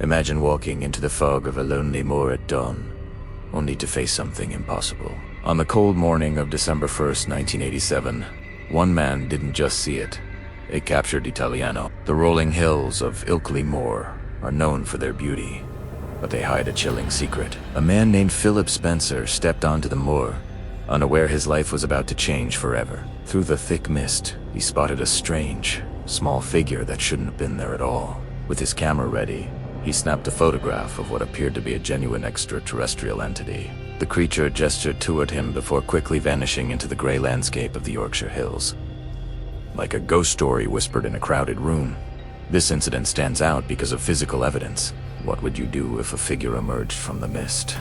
Imagine walking into the fog of a lonely moor at dawn, only to face something impossible. On the cold morning of December 1st, 1987, one man didn't just see it. It captured Italiano. The rolling hills of Ilkley Moor are known for their beauty, but they hide a chilling secret. A man named Philip Spencer stepped onto the moor, unaware his life was about to change forever. Through the thick mist, he spotted a strange, small figure that shouldn't have been there at all. With his camera ready, he snapped a photograph of what appeared to be a genuine extraterrestrial entity. The creature gestured toward him before quickly vanishing into the gray landscape of the Yorkshire Hills. Like a ghost story whispered in a crowded room, this incident stands out because of physical evidence. What would you do if a figure emerged from the mist,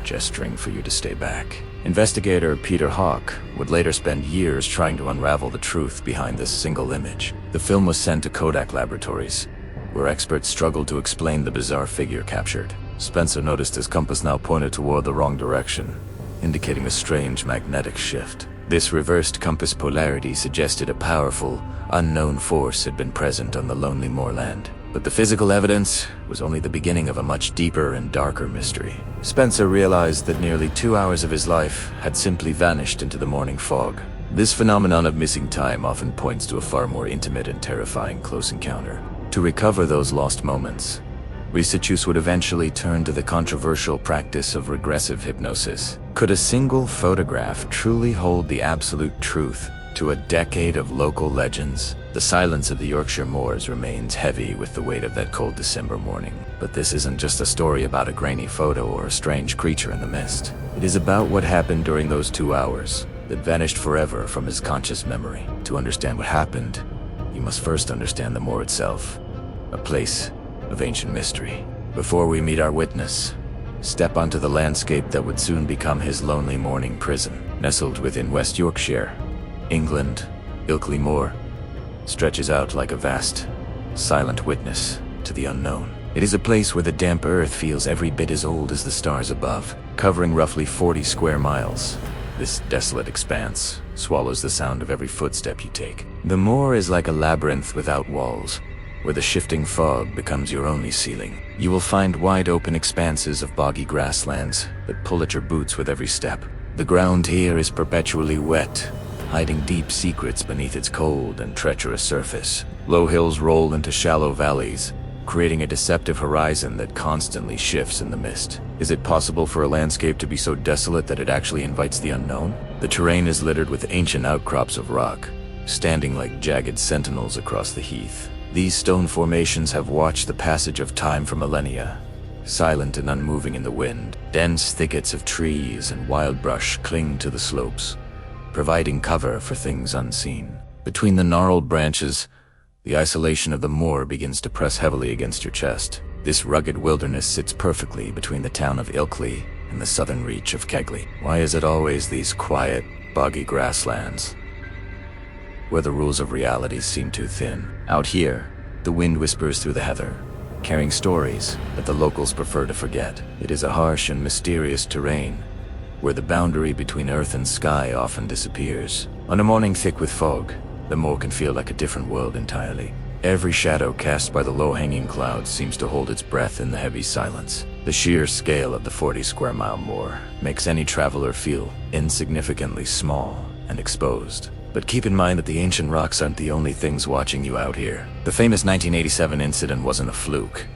gesturing for you to stay back? Investigator Peter Hawke would later spend years trying to unravel the truth behind this single image. The film was sent to Kodak Laboratories, where experts struggled to explain the bizarre figure captured. Spencer noticed his compass now pointed toward the wrong direction, indicating a strange magnetic shift. This reversed compass polarity suggested a powerful, unknown force had been present on the lonely moorland. But the physical evidence was only the beginning of a much deeper and darker mystery. Spencer realized that nearly 2 hours of his life had simply vanished into the morning fog. This phenomenon of missing time often points to a far more intimate and terrifying close encounter. To recover those lost moments, researchers would eventually turn to the controversial practice of regressive hypnosis. Could a single photograph truly hold the absolute truth to a decade of local legends? The silence of the Yorkshire moors remains heavy with the weight of that cold December morning. But this isn't just a story about a grainy photo or a strange creature in the mist. It is about what happened during those 2 hours that vanished forever from his conscious memory. To understand what happened, you must first understand the moor itself, a place of ancient mystery. Before we meet our witness, step onto the landscape that would soon become his lonely morning prison. Nestled within West Yorkshire, England, Ilkley Moor stretches out like a vast, silent witness to the unknown. It is a place where the damp earth feels every bit as old as the stars above, covering roughly 40 square miles. This desolate expanse swallows the sound of every footstep you take. The moor is like a labyrinth without walls, where the shifting fog becomes your only ceiling. You will find wide open expanses of boggy grasslands that pull at your boots with every step. The ground here is perpetually wet, hiding deep secrets beneath its cold and treacherous surface. Low hills roll into shallow valleys, creating a deceptive horizon that constantly shifts in the mist. Is it possible for a landscape to be so desolate that it actually invites the unknown? The terrain is littered with ancient outcrops of rock, standing like jagged sentinels across the heath. These stone formations have watched the passage of time for millennia, silent and unmoving in the wind. Dense thickets of trees and wild brush cling to the slopes, providing cover for things unseen. Between the gnarled branches, the isolation of the moor begins to press heavily against your chest. This rugged wilderness sits perfectly between the town of Ilkley and the southern reach of Kegley. Why is it always these quiet, boggy grasslands, where the rules of reality seem too thin? Out here, the wind whispers through the heather, carrying stories that the locals prefer to forget. It is a harsh and mysterious terrain, where the boundary between earth and sky often disappears. On a morning thick with fog, the moor can feel like a different world entirely. Every shadow cast by the low-hanging clouds seems to hold its breath in the heavy silence. The sheer scale of the 40-square-mile moor makes any traveler feel insignificantly small and exposed. But keep in mind that the ancient rocks aren't the only things watching you out here. The famous 1987 incident wasn't a fluke.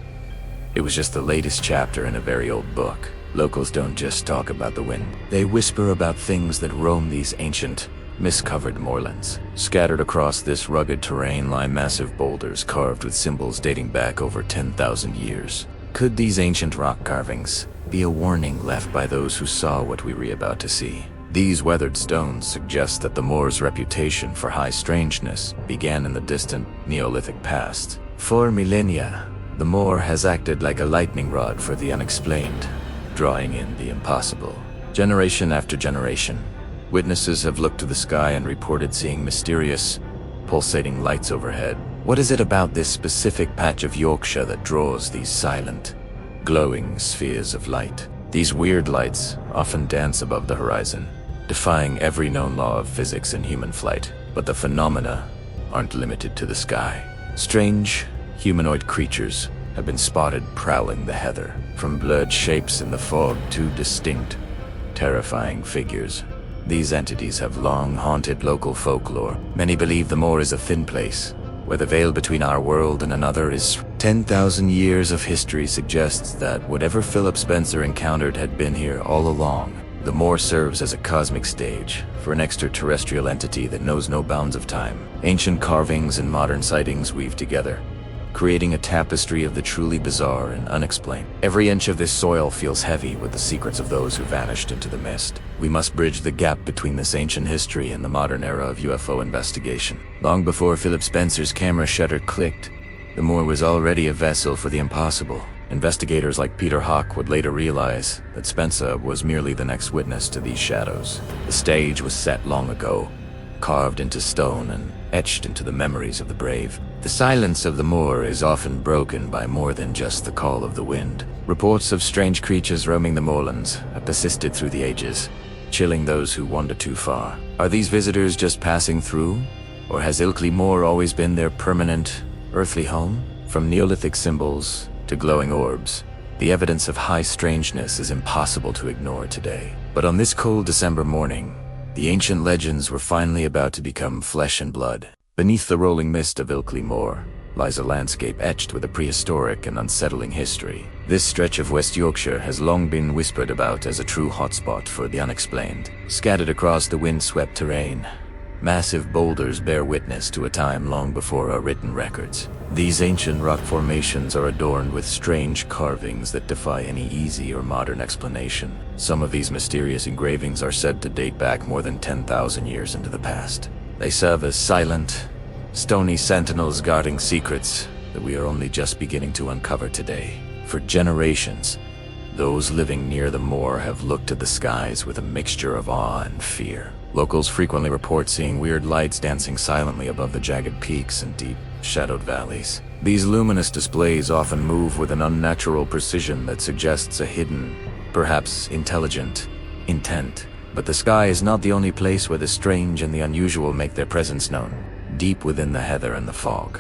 It was just the latest chapter in a very old book. Locals don't just talk about the wind. They whisper about things that roam these ancient, mist-covered moorlands. Scattered across this rugged terrain lie massive boulders carved with symbols dating back over 10,000 years. Could these ancient rock carvings be a warning left by those who saw what we were about to see? These weathered stones suggest that the moor's reputation for high strangeness began in the distant Neolithic past. For millennia, the moor has acted like a lightning rod for the unexplained, drawing in the impossible. Generation after generation, witnesses have looked to the sky and reported seeing mysterious, pulsating lights overhead. What is it about this specific patch of Yorkshire that draws these silent, glowing spheres of light? These weird lights often dance above the horizon, defying every known law of physics and human flight. But the phenomena aren't limited to the sky. Strange, humanoid creatures have been spotted prowling the heather. From blurred shapes in the fog to distinct, terrifying figures. These entities have long haunted local folklore. Many believe the moor is a thin place, where the veil between our world and another is 10,000 years of history suggests that whatever Philip Spencer encountered had been here all along. The moor serves as a cosmic stage for an extraterrestrial entity that knows no bounds of time. Ancient carvings and modern sightings weave together, creating a tapestry of the truly bizarre and unexplained. Every inch of this soil feels heavy with the secrets of those who vanished into the mist. We must bridge the gap between this ancient history and the modern era of UFO investigation. Long before Philip Spencer's camera shutter clicked, the moor was already a vessel for the impossible. Investigators like Peter Hawk would later realize that Spencer was merely the next witness to these shadows. The stage was set long ago, carved into stone and etched into the memories of the brave. The silence of the moor is often broken by more than just the call of the wind. Reports of strange creatures roaming the moorlands have persisted through the ages, chilling those who wander too far. Are these visitors just passing through? Or has Ilkley Moor always been their permanent, earthly home? From Neolithic symbols to glowing orbs, the evidence of high strangeness is impossible to ignore today. But on this cold December morning, the ancient legends were finally about to become flesh and blood. Beneath the rolling mist of Ilkley Moor lies a landscape etched with a prehistoric and unsettling history. This stretch of West Yorkshire has long been whispered about as a true hotspot for the unexplained. Scattered across the wind-swept terrain, massive boulders bear witness to a time long before our written records. These ancient rock formations are adorned with strange carvings that defy any easy or modern explanation. Some of these mysterious engravings are said to date back more than 10,000 years into the past. They serve as silent, stony sentinels guarding secrets that we are only just beginning to uncover today. For generations, those living near the moor have looked to the skies with a mixture of awe and fear. Locals frequently report seeing weird lights dancing silently above the jagged peaks and deep, shadowed valleys. These luminous displays often move with an unnatural precision that suggests a hidden, perhaps intelligent, intent. But the sky is not the only place where the strange and the unusual make their presence known. Deep within the heather and the fog,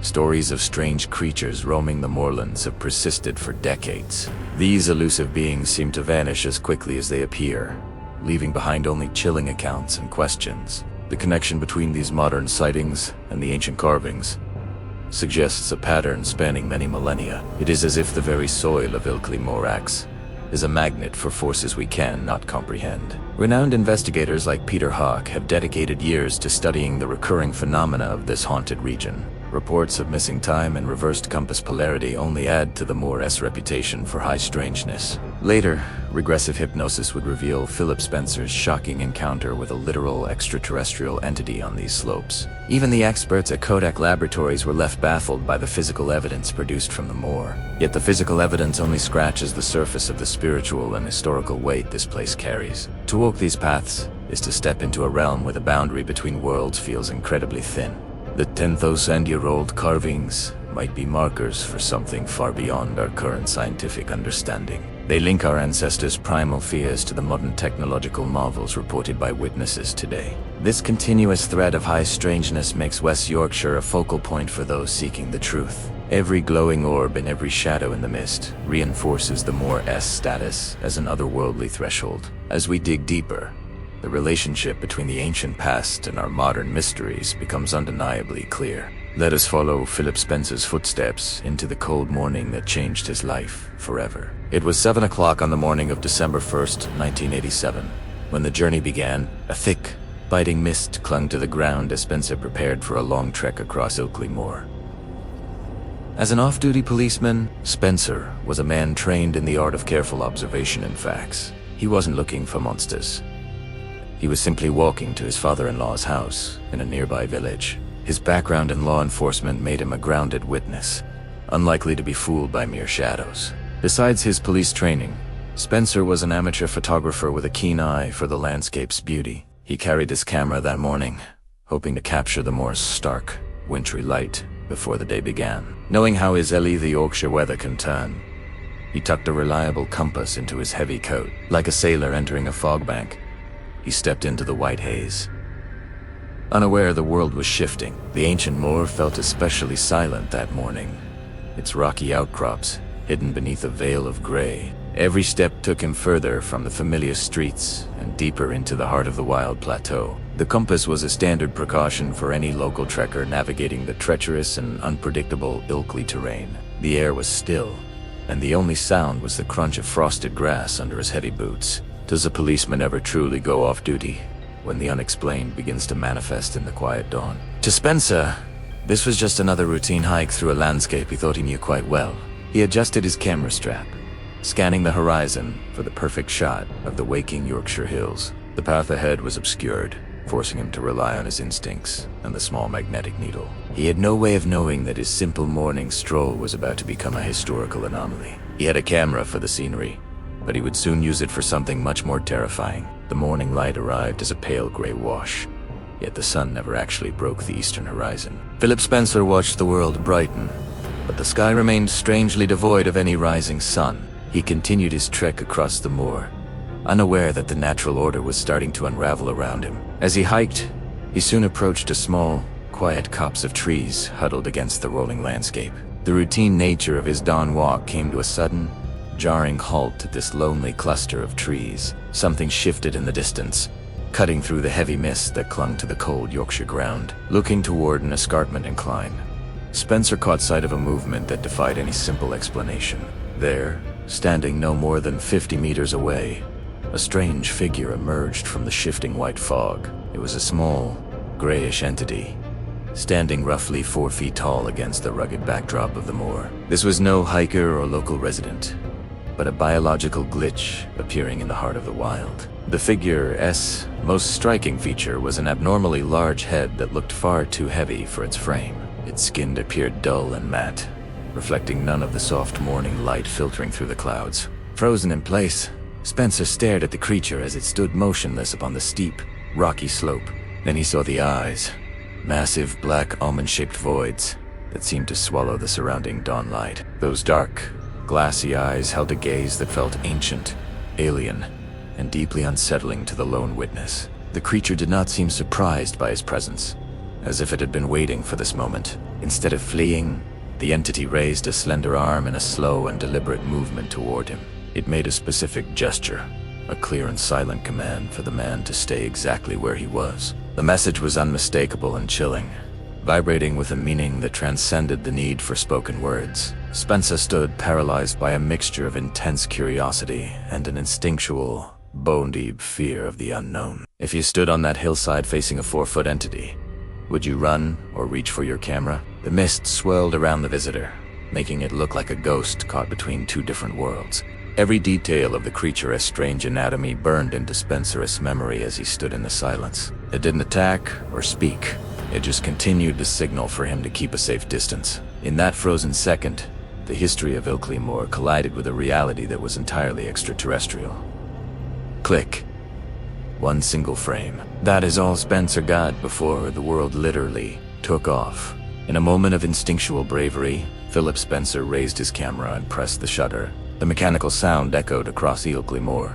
stories of strange creatures roaming the moorlands have persisted for decades. These elusive beings seem to vanish as quickly as they appear, leaving behind only chilling accounts and questions. The connection between these modern sightings and the ancient carvings suggests a pattern spanning many millennia. It is as if the very soil of Ilkley Moor is a magnet for forces we cannot comprehend. Renowned investigators like Peter Hawk have dedicated years to studying the recurring phenomena of this haunted region. Reports of missing time and reversed compass polarity only add to the Moor's reputation for high strangeness. Later, regressive hypnosis would reveal Philip Spencer's shocking encounter with a literal extraterrestrial entity on these slopes. Even the experts at Kodak Laboratories were left baffled by the physical evidence produced from the moor. Yet the physical evidence only scratches the surface of the spiritual and historical weight this place carries. To walk these paths is to step into a realm where the boundary between worlds feels incredibly thin. The 10,000-year-old carvings might be markers for something far beyond our current scientific understanding. They link our ancestors' primal fears to the modern technological marvels reported by witnesses today. This continuous thread of high strangeness makes West Yorkshire a focal point for those seeking the truth. Every glowing orb and every shadow in the mist reinforces the Moor's status as an otherworldly threshold. As we dig deeper, the relationship between the ancient past and our modern mysteries becomes undeniably clear. Let us follow Philip Spencer's footsteps into the cold morning that changed his life forever. It was 7 o'clock on the morning of December 1st, 1987. When the journey began, a thick, biting mist clung to the ground as Spencer prepared for a long trek across Ilkley Moor. As an off-duty policeman, Spencer was a man trained in the art of careful observation and facts. He wasn't looking for monsters. He was simply walking to his father-in-law's house in a nearby village. His background in law enforcement made him a grounded witness, unlikely to be fooled by mere shadows. Besides his police training, Spencer was an amateur photographer with a keen eye for the landscape's beauty. He carried his camera that morning, hoping to capture the moor's stark, wintry light before the day began. Knowing how his the Yorkshire weather can turn, he tucked a reliable compass into his heavy coat. Like a sailor entering a fog bank, he stepped into the white haze. Unaware the world was shifting, the ancient moor felt especially silent that morning, its rocky outcrops hidden beneath a veil of gray. Every step took him further from the familiar streets and deeper into the heart of the wild plateau. The compass was a standard precaution for any local trekker navigating the treacherous and unpredictable Ilkley terrain. The air was still, and the only sound was the crunch of frosted grass under his heavy boots. Does a policeman ever truly go off duty when the unexplained begins to manifest in the quiet dawn? To Spencer, this was just another routine hike through a landscape he thought he knew quite well. He adjusted his camera strap, scanning the horizon for the perfect shot of the waking Yorkshire hills. The path ahead was obscured, forcing him to rely on his instincts and the small magnetic needle. He had no way of knowing that his simple morning stroll was about to become a historical anomaly. He had a camera for the scenery, but he would soon use it for something much more terrifying. The morning light arrived as a pale gray wash, yet the sun never actually broke the eastern horizon. Philip Spencer watched the world brighten, but the sky remained strangely devoid of any rising sun. He continued his trek across the moor, unaware that the natural order was starting to unravel around him. As he hiked, he soon approached a small, quiet copse of trees huddled against the rolling landscape. The routine nature of his dawn walk came to a sudden, jarring halt at this lonely cluster of trees. Something shifted in the distance, cutting through the heavy mist that clung to the cold Yorkshire ground. Looking toward an escarpment incline, Spencer caught sight of a movement that defied any simple explanation. There, standing no more than 50 meters away, a strange figure emerged from the shifting white fog. It was a small, grayish entity, standing roughly 4 feet tall against the rugged backdrop of the moor. This was no hiker or local resident, but a biological glitch appearing in the heart of the wild. The figure's most striking feature was an abnormally large head that looked far too heavy for its frame. Its skin appeared dull and matte, reflecting none of the soft morning light filtering through the clouds. Frozen in place, Spencer stared at the creature as it stood motionless upon the steep, rocky slope. Then he saw the eyes, massive black almond-shaped voids that seemed to swallow the surrounding dawn light. Those dark, glassy eyes held a gaze that felt ancient, alien, and deeply unsettling to the lone witness. The creature did not seem surprised by his presence, as if it had been waiting for this moment. Instead of fleeing, the entity raised a slender arm in a slow and deliberate movement toward him. It made a specific gesture, a clear and silent command for the man to stay exactly where he was. The message was unmistakable and chilling, vibrating with a meaning that transcended the need for spoken words. Spencer stood paralyzed by a mixture of intense curiosity and an instinctual, bone-deep fear of the unknown. If you stood on that hillside facing a 4-foot entity, would you run or reach for your camera? The mist swirled around the visitor, making it look like a ghost caught between two different worlds. Every detail of the creature's strange anatomy burned into Spencer's memory as he stood in the silence. It didn't attack or speak. It just continued to signal for him to keep a safe distance. In that frozen second, the history of Ilkley Moor collided with a reality that was entirely extraterrestrial. Click. One single frame. That is all Spencer got before the world literally took off. In a moment of instinctual bravery, Philip Spencer raised his camera and pressed the shutter. The mechanical sound echoed across Ilkley Moor,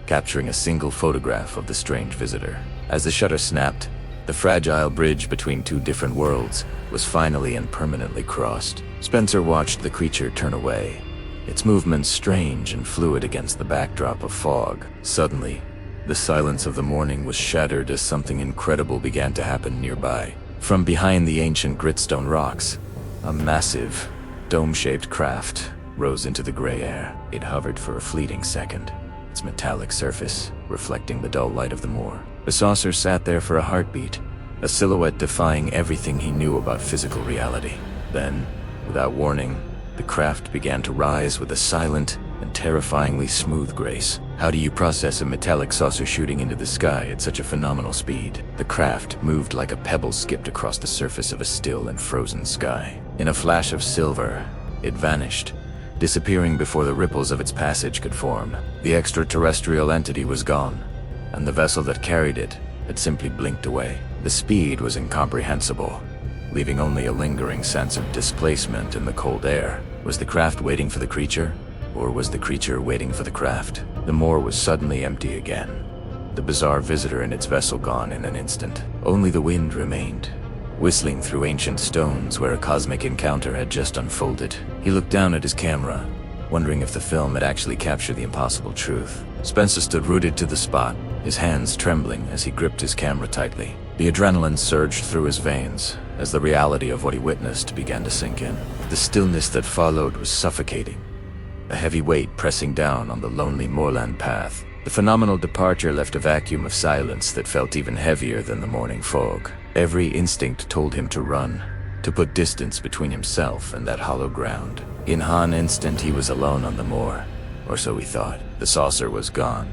capturing a single photograph of the strange visitor. As the shutter snapped, the fragile bridge between two different worlds was finally and permanently crossed. Spencer watched the creature turn away, its movements strange and fluid against the backdrop of fog. Suddenly, the silence of the morning was shattered as something incredible began to happen nearby. From behind the ancient gritstone rocks, a massive, dome-shaped craft rose into the gray air. It hovered for a fleeting second, its metallic surface reflecting the dull light of the moor. The saucer sat there for a heartbeat, a silhouette defying everything he knew about physical reality. Then, without warning, the craft began to rise with a silent and terrifyingly smooth grace. How do you process a metallic saucer shooting into the sky at such a phenomenal speed? The craft moved like a pebble skipped across the surface of a still and frozen sky. In a flash of silver, it vanished, disappearing before the ripples of its passage could form. The extraterrestrial entity was gone, and the vessel that carried it had simply blinked away. The speed was incomprehensible, leaving only a lingering sense of displacement in the cold air. Was the craft waiting for the creature, or was the creature waiting for the craft? The moor was suddenly empty again, the bizarre visitor and its vessel gone in an instant. Only the wind remained, whistling through ancient stones where a cosmic encounter had just unfolded. He looked down at his camera, wondering if the film had actually captured the impossible truth. Spencer stood rooted to the spot, his hands trembling as he gripped his camera tightly. The adrenaline surged through his veins as the reality of what he witnessed began to sink in. The stillness that followed was suffocating, a heavy weight pressing down on the lonely moorland path. The phenomenal departure left a vacuum of silence that felt even heavier than the morning fog. Every instinct told him to run, to put distance between himself and that hollow ground. In an instant, he was alone on the moor, or so he thought. The saucer was gone,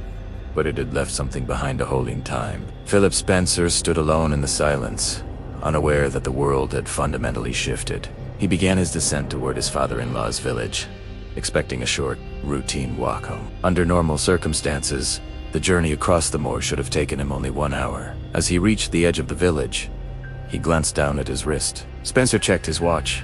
but it had left something behind a holding time. Philip Spencer stood alone in the silence, unaware that the world had fundamentally shifted. He began his descent toward his father-in-law's village, expecting a short, routine walk home. Under normal circumstances, the journey across the moor should have taken him only 1 hour. As he reached the edge of the village, he glanced down at his wrist. Spencer checked his watch,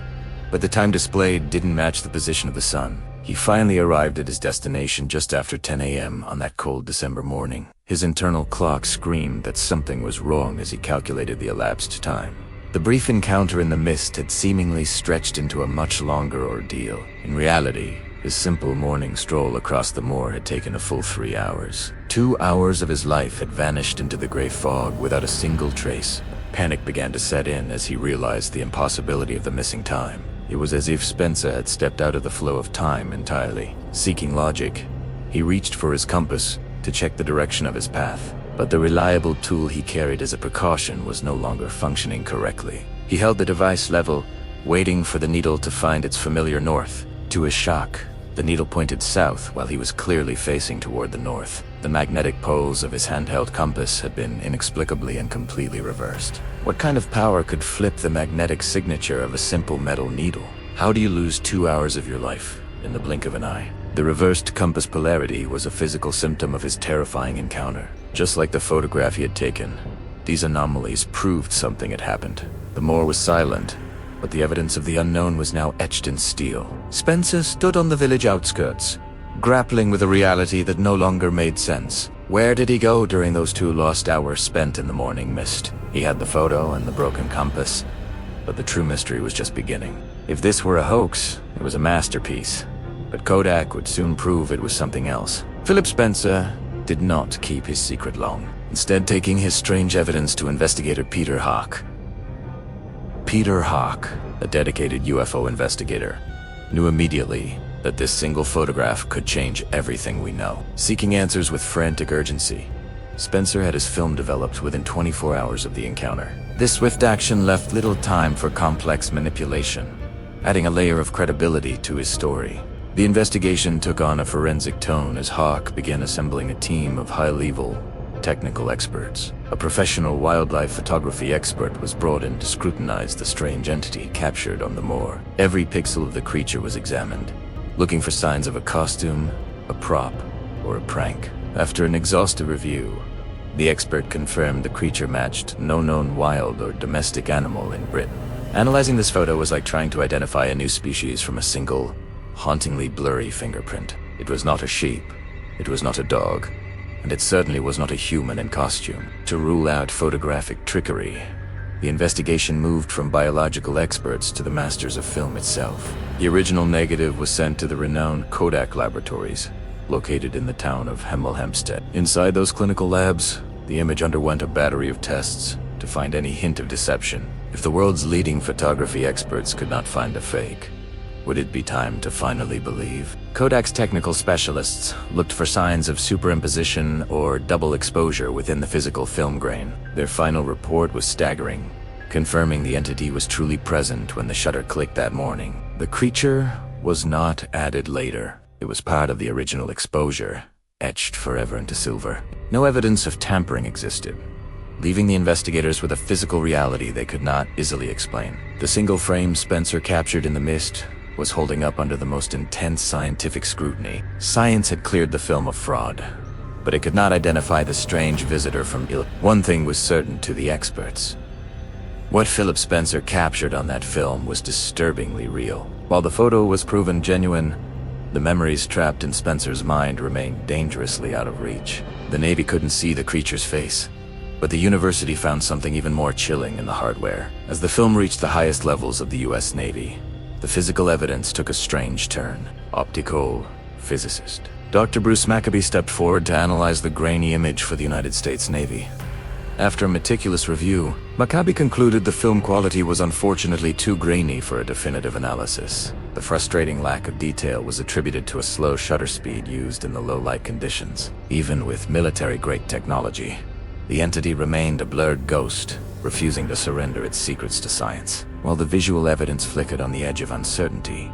but the time displayed didn't match the position of the sun. He finally arrived at his destination just after 10 a.m. on that cold December morning. His internal clock screamed that something was wrong as he calculated the elapsed time. The brief encounter in the mist had seemingly stretched into a much longer ordeal. In reality, his simple morning stroll across the moor had taken a full 3 hours. 2 hours of his life had vanished into the gray fog without a single trace. Panic began to set in as he realized the impossibility of the missing time. It was as if Spencer had stepped out of the flow of time entirely. Seeking logic, he reached for his compass to check the direction of his path, but the reliable tool he carried as a precaution was no longer functioning correctly. He held the device level, waiting for the needle to find its familiar north. To his shock, the needle pointed south while he was clearly facing toward the north. The magnetic poles of his handheld compass had been inexplicably and completely reversed. What kind of power could flip the magnetic signature of a simple metal needle? How do you lose 2 hours of your life in the blink of an eye? The reversed compass polarity was a physical symptom of his terrifying encounter. Just like the photograph he had taken, these anomalies proved something had happened. The moor was silent, but the evidence of the unknown was now etched in steel. Spencer stood on the village outskirts, grappling with a reality that no longer made sense. Where did he go during those 2 lost hours spent in the morning mist? He had the photo and the broken compass, but the true mystery was just beginning. If this were a hoax, it was a masterpiece, but Kodak would soon prove it was something else. Philip Spencer did not keep his secret long, instead taking his strange evidence to investigator Peter Hawk. Peter Hawk, a dedicated UFO investigator, knew immediately that this single photograph could change everything we know. Seeking answers with frantic urgency, Spencer had his film developed within 24 hours of the encounter. This swift action left little time for complex manipulation, adding a layer of credibility to his story. The investigation took on a forensic tone as Hawk began assembling a team of high-level technical experts. A professional wildlife photography expert was brought in to scrutinize the strange entity captured on the moor. Every pixel of the creature was examined, looking for signs of a costume, a prop, or a prank. After an exhaustive review, the expert confirmed the creature matched no known wild or domestic animal in Britain. Analyzing this photo was like trying to identify a new species from a single, hauntingly blurry fingerprint. It was not a sheep, it was not a dog, and it certainly was not a human in costume. To rule out photographic trickery, the investigation moved from biological experts to the masters of film itself. The original negative was sent to the renowned Kodak laboratories, located in the town of Hemel Hempstead. Inside those clinical labs, the image underwent a battery of tests to find any hint of deception. If the world's leading photography experts could not find a fake, would it be time to finally believe? Kodak's technical specialists looked for signs of superimposition or double exposure within the physical film grain. Their final report was staggering, confirming the entity was truly present when the shutter clicked that morning. The creature was not added later. It was part of the original exposure, etched forever into silver. No evidence of tampering existed, leaving the investigators with a physical reality they could not easily explain. The single frame Spencer captured in the mist was holding up under the most intense scientific scrutiny. Science had cleared the film of fraud, but it could not identify the strange visitor from Ilkley. One thing was certain to the experts. What Philip Spencer captured on that film was disturbingly real. While the photo was proven genuine, the memories trapped in Spencer's mind remained dangerously out of reach. The Navy couldn't see the creature's face, But the university found something even more chilling in the hardware. As the film reached the highest levels of the US Navy, the physical evidence took a strange turn. Optical physicist Dr. Bruce Maccabee stepped forward to analyze the grainy image for the United States Navy. After a meticulous review, Maccabee concluded the film quality was unfortunately too grainy for a definitive analysis. The frustrating lack of detail was attributed to a slow shutter speed used in the low light conditions. Even with military-grade technology, the entity remained a blurred ghost, refusing to surrender its secrets to science. While the visual evidence flickered on the edge of uncertainty,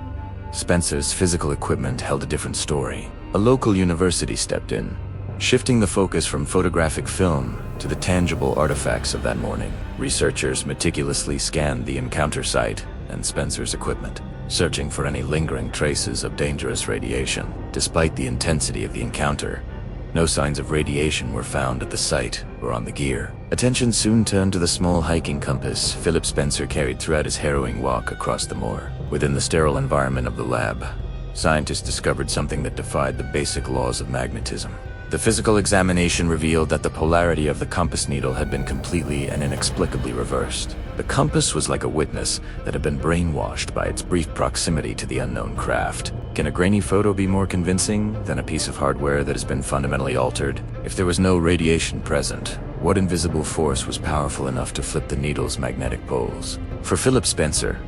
Spencer's physical equipment held a different story. A local university stepped in, shifting the focus from photographic film to the tangible artifacts of that morning. Researchers meticulously scanned the encounter site and Spencer's equipment, searching for any lingering traces of dangerous radiation. Despite the intensity of the encounter, no signs of radiation were found at the site or on the gear. Attention soon turned to the small hiking compass Philip Spencer carried throughout his harrowing walk across the moor. Within the sterile environment of the lab, scientists discovered something that defied the basic laws of magnetism. The physical examination revealed that the polarity of the compass needle had been completely and inexplicably reversed. The compass was like a witness that had been brainwashed by its brief proximity to the unknown craft. Can a grainy photo be more convincing than a piece of hardware that has been fundamentally altered? If there was no radiation present, what invisible force was powerful enough to flip the needle's magnetic poles? For Philip Spencer,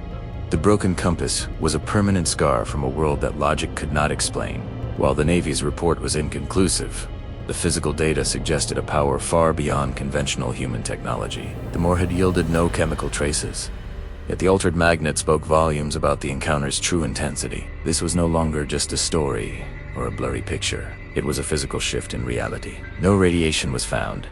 the broken compass was a permanent scar from a world that logic could not explain. While the Navy's report was inconclusive, the physical data suggested a power far beyond conventional human technology. The Moor had yielded no chemical traces, yet the altered magnet spoke volumes about the encounter's true intensity. This was no longer just a story or a blurry picture. It was a physical shift in reality. No radiation was found,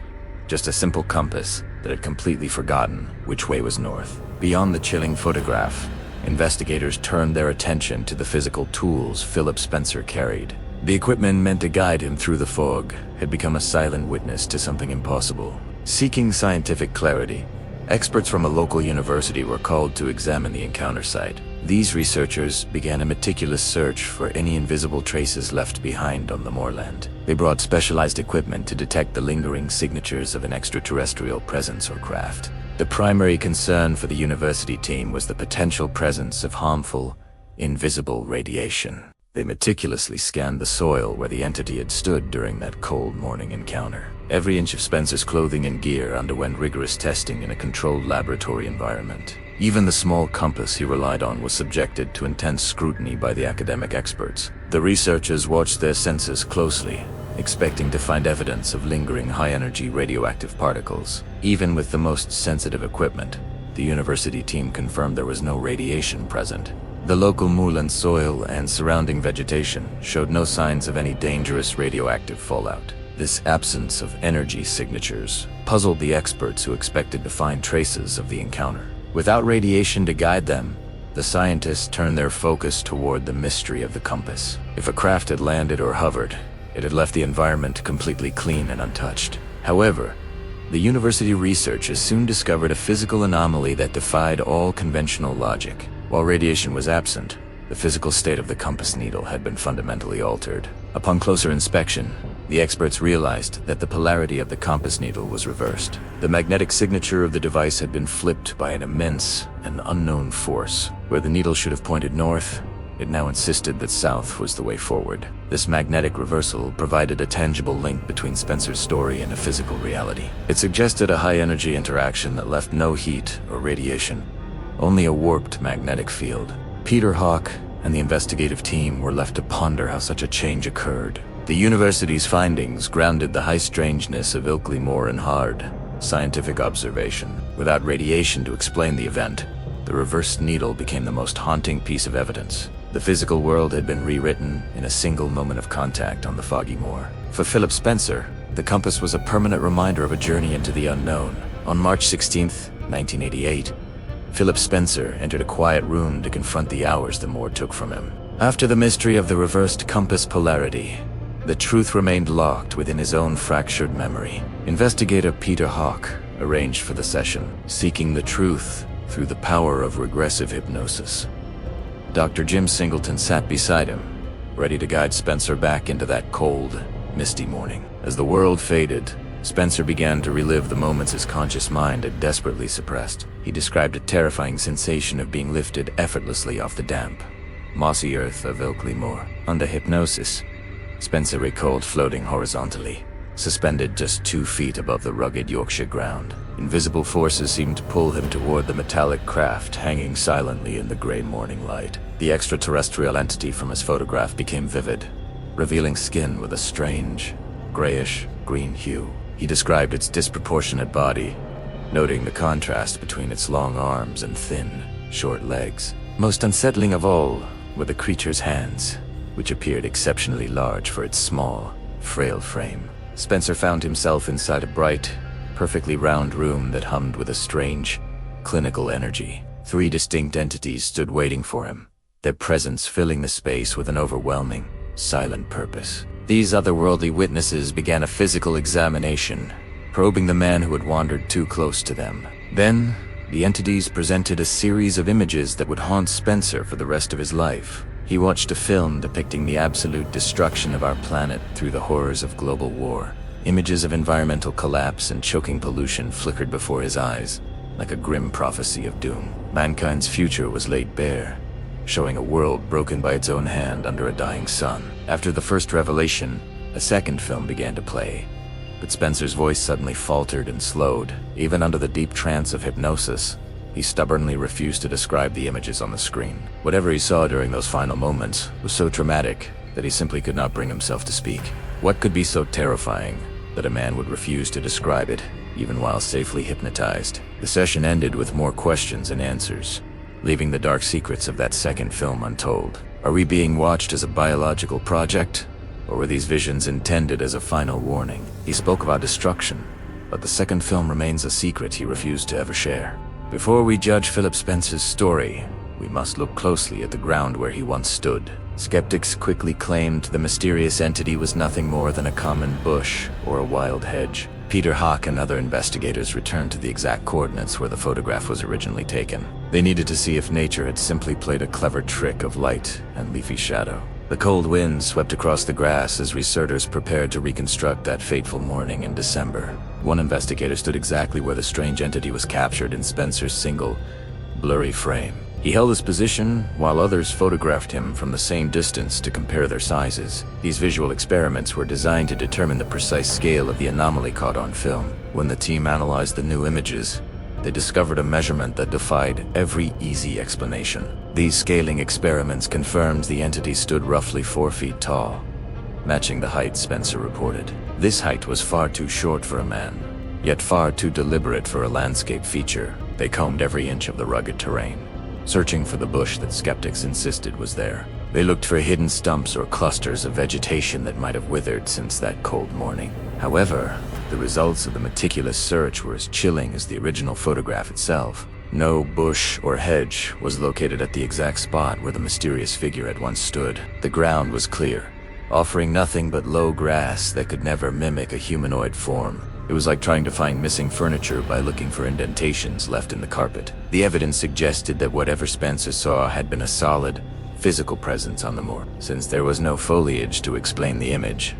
just a simple compass that had completely forgotten which way was north. Beyond the chilling photograph, investigators turned their attention to the physical tools Philip Spencer carried. The equipment meant to guide him through the fog had become a silent witness to something impossible. Seeking scientific clarity, experts from a local university were called to examine the encounter site. These researchers began a meticulous search for any invisible traces left behind on the moorland. They brought specialized equipment to detect the lingering signatures of an extraterrestrial presence or craft. The primary concern for the university team was the potential presence of harmful, invisible radiation. They meticulously scanned the soil where the entity had stood during that cold morning encounter. Every inch of Spencer's clothing and gear underwent rigorous testing in a controlled laboratory environment. Even the small compass he relied on was subjected to intense scrutiny by the academic experts. The researchers watched their senses closely, expecting to find evidence of lingering high-energy radioactive particles. Even with the most sensitive equipment, the university team confirmed there was no radiation present. The local moorland soil and surrounding vegetation showed no signs of any dangerous radioactive fallout. This absence of energy signatures puzzled the experts who expected to find traces of the encounter. Without radiation to guide them, the scientists turned their focus toward the mystery of the compass. If a craft had landed or hovered, it had left the environment completely clean and untouched. However, the university researchers soon discovered a physical anomaly that defied all conventional logic. While radiation was absent, the physical state of the compass needle had been fundamentally altered. Upon closer inspection, the experts realized that the polarity of the compass needle was reversed. The magnetic signature of the device had been flipped by an immense and unknown force. Where the needle should have pointed north, it now insisted that south was the way forward. This magnetic reversal provided a tangible link between Spencer's story and a physical reality. It suggested a high-energy interaction that left no heat or radiation, only a warped magnetic field. Peter Hawk and the investigative team were left to ponder how such a change occurred. The university's findings grounded the high strangeness of Ilkley Moor in hard, scientific observation. Without radiation to explain the event, the reversed needle became the most haunting piece of evidence. The physical world had been rewritten in a single moment of contact on the foggy moor. For Philip Spencer, the compass was a permanent reminder of a journey into the unknown. On March 16, 1988, Philip Spencer entered a quiet room to confront the hours the Moor took from him. After the mystery of the reversed compass polarity, the truth remained locked within his own fractured memory. Investigator Peter Hawk arranged for the session, seeking the truth through the power of regressive hypnosis. Dr. Jim Singleton sat beside him, ready to guide Spencer back into that cold, misty morning. As the world faded, Spencer began to relive the moments his conscious mind had desperately suppressed. He described a terrifying sensation of being lifted effortlessly off the damp, mossy earth of Ilkley Moor. Under hypnosis, Spencer recalled floating horizontally, suspended just 2 feet above the rugged Yorkshire ground. Invisible forces seemed to pull him toward the metallic craft hanging silently in the gray morning light. The extraterrestrial entity from his photograph became vivid, revealing skin with a strange, grayish-green hue. He described its disproportionate body, noting the contrast between its long arms and thin, short legs. Most unsettling of all were the creature's hands, which appeared exceptionally large for its small, frail frame. Spencer found himself inside a bright, perfectly round room that hummed with a strange, clinical energy. 3 distinct entities stood waiting for him, their presence filling the space with an overwhelming, silent purpose. These otherworldly witnesses began a physical examination, probing the man who had wandered too close to them. Then, the entities presented a series of images that would haunt Spencer for the rest of his life. He watched a film depicting the absolute destruction of our planet through the horrors of global war. Images of environmental collapse and choking pollution flickered before his eyes, like a grim prophecy of doom. Mankind's future was laid bare, showing a world broken by its own hand under a dying sun. After the first revelation, a second film began to play, but Spencer's voice suddenly faltered and slowed. Even under the deep trance of hypnosis, he stubbornly refused to describe the images on the screen. Whatever he saw during those final moments was so traumatic that he simply could not bring himself to speak. What could be so terrifying that a man would refuse to describe it, even while safely hypnotized? The session ended with more questions and answers, leaving the dark secrets of that second film untold. Are we being watched as a biological project, or were these visions intended as a final warning? He spoke about destruction, but the second film remains a secret he refused to ever share. Before we judge Philip Spencer's story, we must look closely at the ground where he once stood. Skeptics quickly claimed the mysterious entity was nothing more than a common bush or a wild hedge. Peter Hawke and other investigators returned to the exact coordinates where the photograph was originally taken. They needed to see if nature had simply played a clever trick of light and leafy shadow. The cold wind swept across the grass as researchers prepared to reconstruct that fateful morning in December. One investigator stood exactly where the strange entity was captured in Spencer's single, blurry frame. He held his position while others photographed him from the same distance to compare their sizes. These visual experiments were designed to determine the precise scale of the anomaly caught on film. When the team analyzed the new images, they discovered a measurement that defied every easy explanation. These scaling experiments confirmed the entity stood roughly 4 feet tall, matching the height Spencer reported. This height was far too short for a man, yet far too deliberate for a landscape feature. They combed every inch of the rugged terrain, searching for the bush that skeptics insisted was there. They looked for hidden stumps or clusters of vegetation that might have withered since that cold morning. However, the results of the meticulous search were as chilling as the original photograph itself. No bush or hedge was located at the exact spot where the mysterious figure had once stood. The ground was clear, offering nothing but low grass that could never mimic a humanoid form. It was like trying to find missing furniture by looking for indentations left in the carpet. The evidence suggested that whatever Spencer saw had been a solid, physical presence on the moor. Since there was no foliage to explain the image,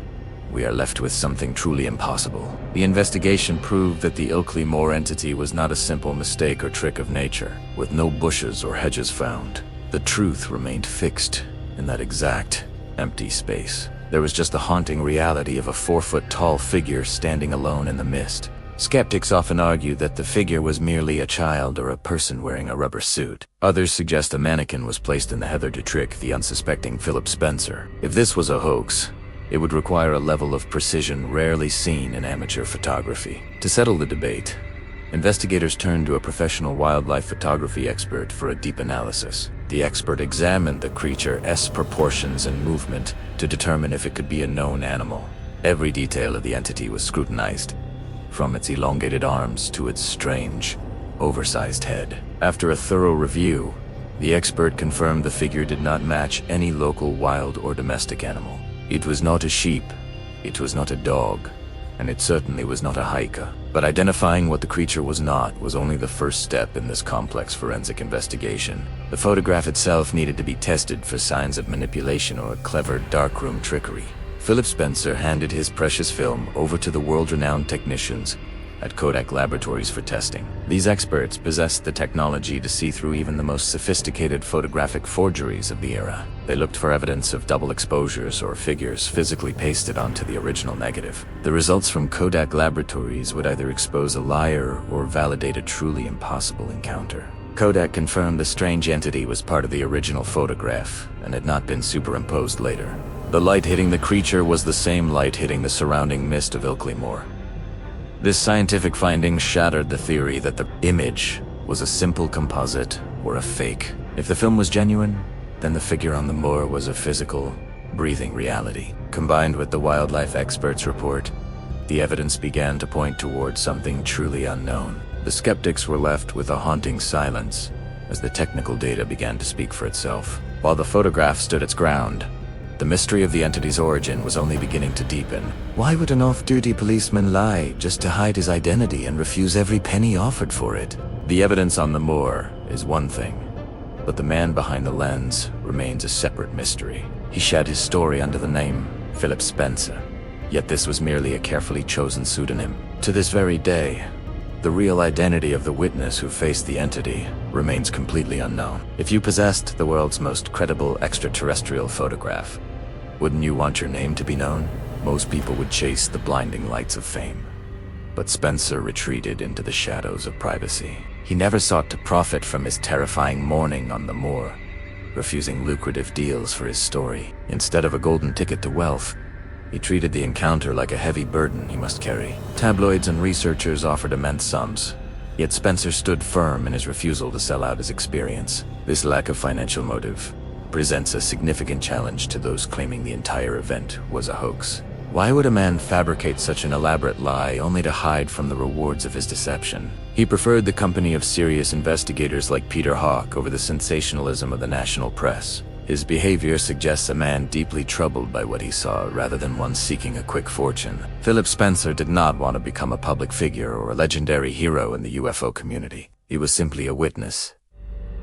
we are left with something truly impossible. The investigation proved that the Ilkley Moor entity was not a simple mistake or trick of nature. With no bushes or hedges found, the truth remained fixed in that exact, empty space. There was just the haunting reality of a 4-foot-tall figure standing alone in the mist. Skeptics often argue that the figure was merely a child or a person wearing a rubber suit. Others suggest a mannequin was placed in the heather to trick the unsuspecting Philip Spencer. If this was a hoax, it would require a level of precision rarely seen in amateur photography. To settle the debate, investigators turned to a professional wildlife photography expert for a deep analysis. The expert examined the creature's proportions and movement to determine if it could be a known animal. Every detail of the entity was scrutinized, from its elongated arms to its strange, oversized head. After a thorough review, the expert confirmed the figure did not match any local wild or domestic animal. It was not a sheep, it was not a dog, and it certainly was not a hiker. But identifying what the creature was not was only the first step in this complex forensic investigation. The photograph itself needed to be tested for signs of manipulation or clever darkroom trickery. Philip Spencer handed his precious film over to the world-renowned technicians at Kodak Laboratories for testing. These experts possessed the technology to see through even the most sophisticated photographic forgeries of the era. They looked for evidence of double exposures or figures physically pasted onto the original negative. The results from Kodak Laboratories would either expose a liar or validate a truly impossible encounter. Kodak confirmed the strange entity was part of the original photograph and had not been superimposed later. The light hitting the creature was the same light hitting the surrounding mist of Ilkley Moor. This scientific finding shattered the theory that the image was a simple composite or a fake. If the film was genuine, then the figure on the moor was a physical, breathing reality. Combined with the wildlife experts' report, the evidence began to point towards something truly unknown. The skeptics were left with a haunting silence as the technical data began to speak for itself. While the photograph stood its ground, the mystery of the entity's origin was only beginning to deepen. Why would an off-duty policeman lie just to hide his identity and refuse every penny offered for it? The evidence on the moor is one thing, but the man behind the lens remains a separate mystery. He shared his story under the name Philip Spencer, yet this was merely a carefully chosen pseudonym. To this very day, the real identity of the witness who faced the entity remains completely unknown. If you possessed the world's most credible extraterrestrial photograph, wouldn't you want your name to be known? Most people would chase the blinding lights of fame. But Spencer retreated into the shadows of privacy. He never sought to profit from his terrifying mourning on the moor, refusing lucrative deals for his story. Instead of a golden ticket to wealth, he treated the encounter like a heavy burden he must carry. Tabloids and researchers offered immense sums, yet Spencer stood firm in his refusal to sell out his experience. This lack of financial motive presents a significant challenge to those claiming the entire event was a hoax. Why would a man fabricate such an elaborate lie only to hide from the rewards of his deception? He preferred the company of serious investigators like Peter Hawke over the sensationalism of the national press. His behavior suggests a man deeply troubled by what he saw rather than one seeking a quick fortune. Philip Spencer did not want to become a public figure or a legendary hero in the UFO community. He was simply a witness,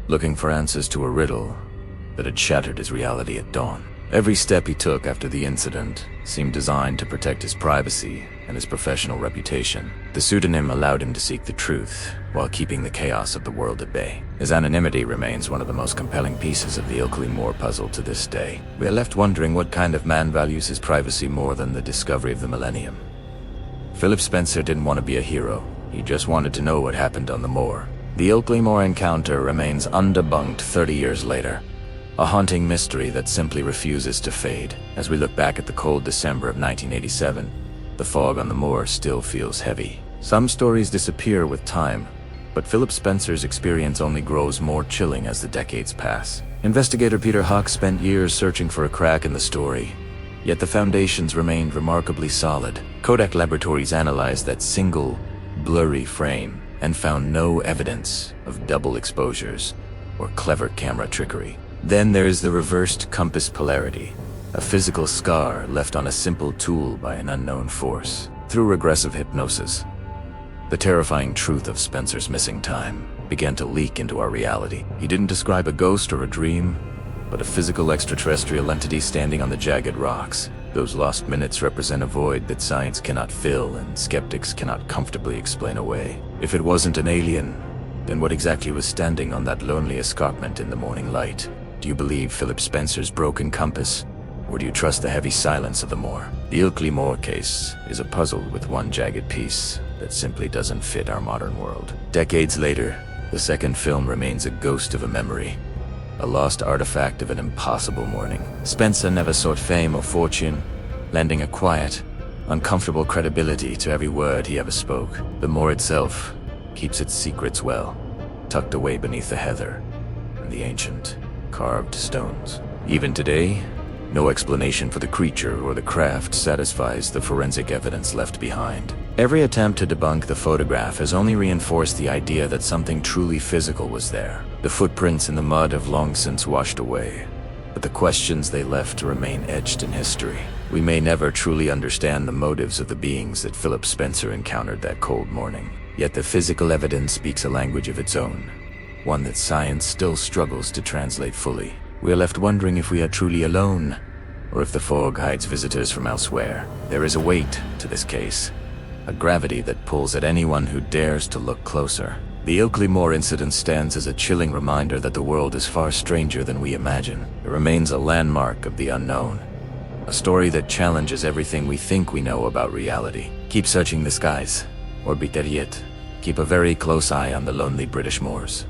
looking for answers to a riddle that had shattered his reality at dawn. Every step he took after the incident seemed designed to protect his privacy and his professional reputation. The pseudonym allowed him to seek the truth while keeping the chaos of the world at bay. His anonymity remains one of the most compelling pieces of the Ilkley Moor puzzle to this day. We are left wondering what kind of man values his privacy more than the discovery of the millennium. Philip Spencer didn't want to be a hero. He just wanted to know what happened on the moor. The Ilkley Moor encounter remains undebunked 30 years later. A haunting mystery that simply refuses to fade. As we look back at the cold December of 1987, the fog on the moor still feels heavy. Some stories disappear with time, but Philip Spencer's experience only grows more chilling as the decades pass. Investigator Peter Hawke spent years searching for a crack in the story, yet the foundations remained remarkably solid. Kodak Laboratories analyzed that single, blurry frame and found no evidence of double exposures or clever camera trickery. Then there is the reversed compass polarity, a physical scar left on a simple tool by an unknown force. Through regressive hypnosis, the terrifying truth of Spencer's missing time began to leak into our reality. He didn't describe a ghost or a dream, but a physical extraterrestrial entity standing on the jagged rocks. Those lost minutes represent a void that science cannot fill and skeptics cannot comfortably explain away. If it wasn't an alien, then what exactly was standing on that lonely escarpment in the morning light? Do you believe Philip Spencer's broken compass, or do you trust the heavy silence of the moor? The Ilkley Moor case is a puzzle with one jagged piece that simply doesn't fit our modern world. Decades later, the second film remains a ghost of a memory, a lost artifact of an impossible morning. Spencer never sought fame or fortune, lending a quiet, uncomfortable credibility to every word he ever spoke. The moor itself keeps its secrets well, tucked away beneath the heather and the ancient carved stones. Even today, no explanation for the creature or the craft satisfies the forensic evidence left behind. Every attempt to debunk the photograph has only reinforced the idea that something truly physical was there. The footprints in the mud have long since washed away, but the questions they left remain etched in history. We may never truly understand the motives of the beings that Philip Spencer encountered that cold morning. Yet the physical evidence speaks a language of its own, one that science still struggles to translate fully. We are left wondering if we are truly alone, or if the fog hides visitors from elsewhere. There is a weight to this case, a gravity that pulls at anyone who dares to look closer. The Ilkley Moor incident stands as a chilling reminder that the world is far stranger than we imagine. It remains a landmark of the unknown, a story that challenges everything we think we know about reality. Keep searching the skies, or better yet, keep a very close eye on the lonely British moors.